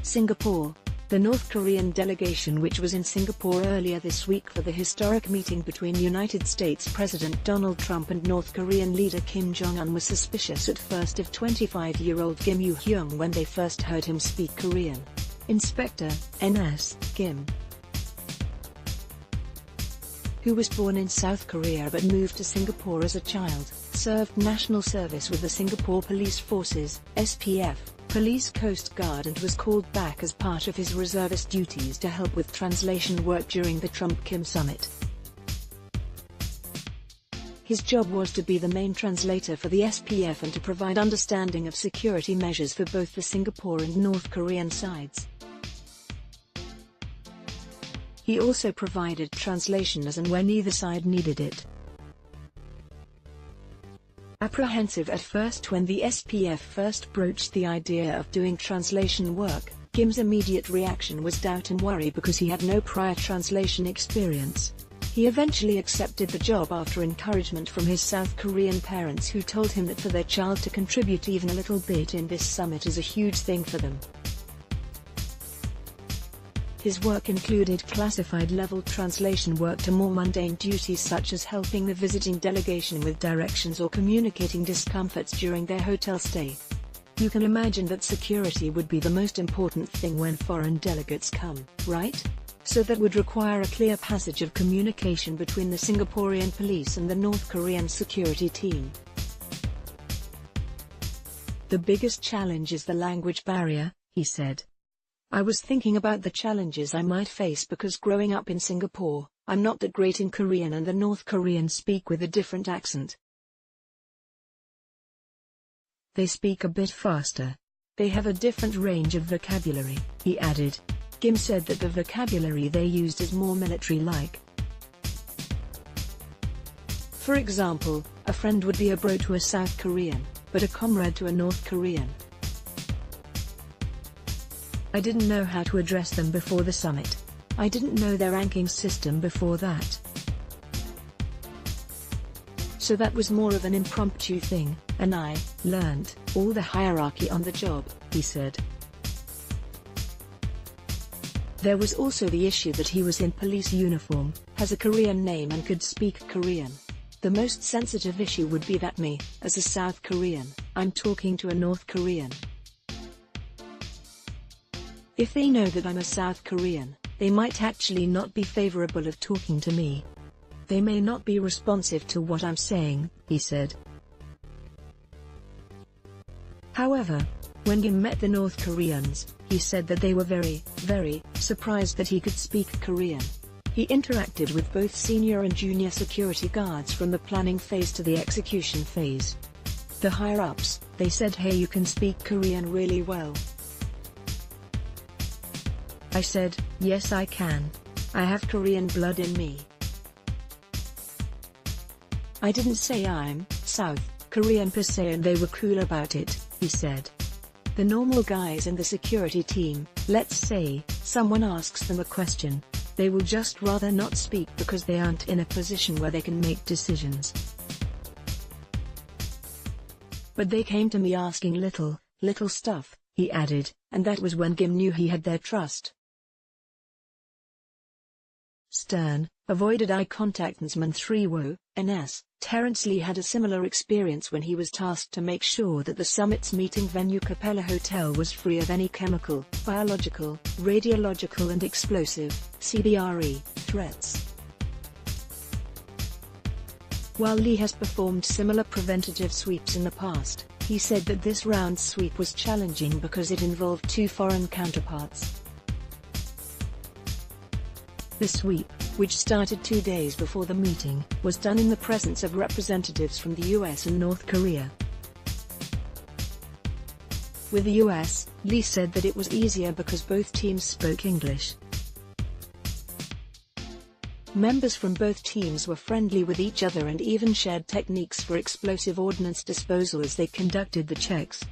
Singapore. The North Korean delegation, which was in Singapore earlier this week for the historic meeting between United States President Donald Trump and North Korean leader Kim Jong-un, was suspicious at first of 25-year-old Kim Yoo-hyung when they first heard him speak Korean. Inspector NS Kim, who was born in South Korea but moved to Singapore as a child, served national service with the Singapore Police Forces, SPF, Police Coast Guard, and was called back as part of his reservist duties to help with translation work during the Trump-Kim summit. His job was to be the main translator for the SPF and to provide understanding of security measures for both the Singapore and North Korean sides. He also provided translation as and when either side needed it. Apprehensive at first when the SPF first broached the idea of doing translation work, Kim's immediate reaction was doubt and worry because he had no prior translation experience. He eventually accepted the job after encouragement from his South Korean parents, who told him that for their child to contribute even a little bit in this summit is a huge thing for them. His work included classified-level translation work to more mundane duties such as helping the visiting delegation with directions or communicating discomforts during their hotel stay. You can imagine that security would be the most important thing when foreign delegates come, right? So that would require a clear passage of communication between the Singaporean police and the North Korean security team. The biggest challenge is the language barrier, he said. I was thinking about the challenges I might face because growing up in Singapore, I'm not that great in Korean and the North Koreans speak with a different accent. They speak a bit faster. They have a different range of vocabulary, he added. Kim said that the vocabulary they used is more military-like. For example, a friend would be a bro to a South Korean, but a comrade to a North Korean. I didn't know how to address them before the summit. I didn't know their ranking system before that. So that was more of an impromptu thing, and I learned all the hierarchy on the job, he said. There was also the issue that he was in police uniform, has a Korean name and could speak Korean. The most sensitive issue would be that me, as a South Korean, I'm talking to a North Korean. If they know that I'm a South Korean, they might actually not be favorable of talking to me. They may not be responsive to what I'm saying, he said. However, when he met the North Koreans, he said that they were very, very surprised that he could speak Korean. He interacted with both senior and junior security guards from the planning phase to the execution phase. The higher-ups, they said, "Hey, you can speak Korean really well." I said, "Yes, I can. I have Korean blood in me." I didn't say I'm South Korean per se, and they were cool about it, he said. The normal guys in the security team, let's say, someone asks them a question, they will just rather not speak because they aren't in a position where they can make decisions. But they came to me asking little stuff, he added, and that was when Kim knew he had their trust. Stern, avoided eye contact. NSman 3 NS, Terence Lee had a similar experience when he was tasked to make sure that the summit's meeting venue Capella Hotel was free of any chemical, biological, radiological and explosive (CBRE) threats. While Lee has performed similar preventative sweeps in the past, he said that this round's sweep was challenging because it involved two foreign counterparts. The sweep, which started 2 days before the meeting, was done in the presence of representatives from the US and North Korea. With the US, Lee said that it was easier because both teams spoke English. Members from both teams were friendly with each other and even shared techniques for explosive ordnance disposal as they conducted the checks.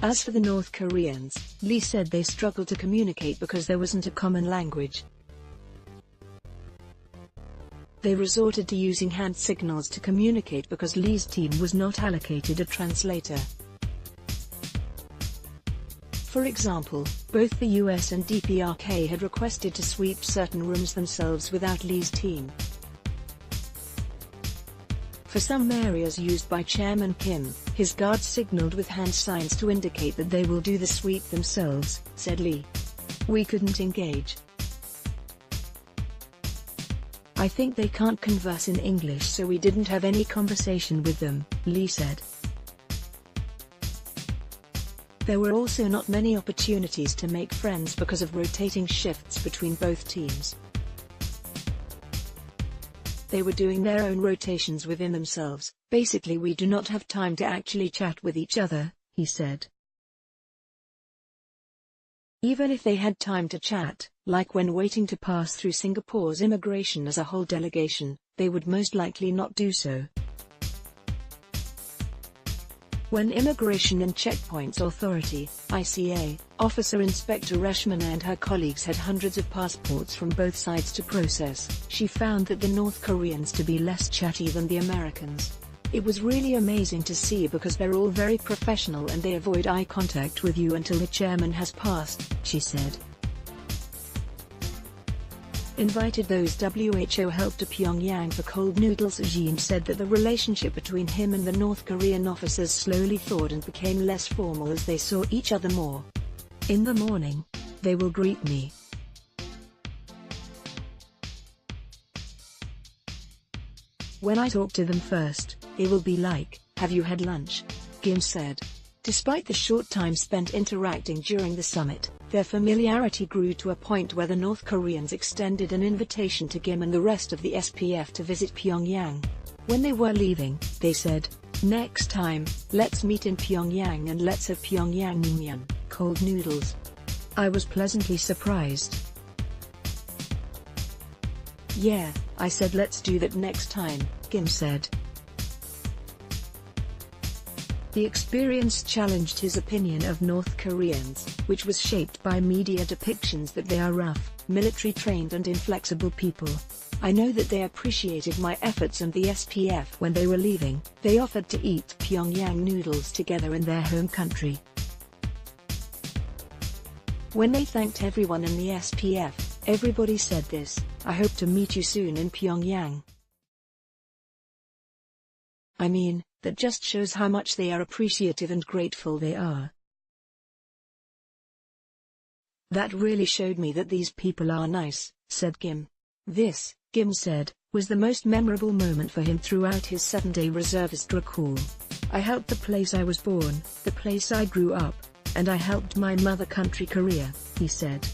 As for the North Koreans, Lee said they struggled to communicate because there wasn't a common language. They resorted to using hand signals to communicate because Lee's team was not allocated a translator. For example, both the US and DPRK had requested to sweep certain rooms themselves without Lee's team. For some areas used by Chairman Kim, his guards signaled with hand signs to indicate that they will do the sweep themselves, said Lee. We couldn't engage. I think they can't converse in English, so we didn't have any conversation with them, Lee said. There were also not many opportunities to make friends because of rotating shifts between both teams. They were doing their own rotations within themselves. Basically, we do not have time to actually chat with each other, he said. Even if they had time to chat, like when waiting to pass through Singapore's immigration as a whole delegation, they would most likely not do so. When Immigration and Checkpoints Authority, ICA, Officer Inspector Reshmana and her colleagues had hundreds of passports from both sides to process, she found that the North Koreans to be less chatty than the Americans. It was really amazing to see because they're all very professional and they avoid eye contact with you until the chairman has passed, she said. Invited those WHO help to Pyongyang for cold noodles. Jean said that the relationship between him and the North Korean officers slowly thawed and became less formal as they saw each other more. In the morning, they will greet me. When I talk to them first, it will be like, have you had lunch? Kim said. Despite the short time spent interacting during the summit, their familiarity grew to a point where the North Koreans extended an invitation to Kim and the rest of the SPF to visit Pyongyang. When they were leaving, they said, next time, let's meet in Pyongyang and let's have Pyongyang naengmyeon, cold noodles. I was pleasantly surprised. Yeah, I said let's do that next time, Kim said. The experience challenged his opinion of North Koreans, which was shaped by media depictions that they are rough, military-trained and inflexible people. I know that they appreciated my efforts and the SPF. When they were leaving, they offered to eat Pyongyang noodles together in their home country. When they thanked everyone in the SPF, everybody said this, I hope to meet you soon in Pyongyang. I mean, that just shows how much they are appreciative and grateful they are. That really showed me that these people are nice, said Kim. This, Kim said, was the most memorable moment for him throughout his 7-day reservist recall. I helped the place I was born, the place I grew up, and I helped my mother country Korea, he said.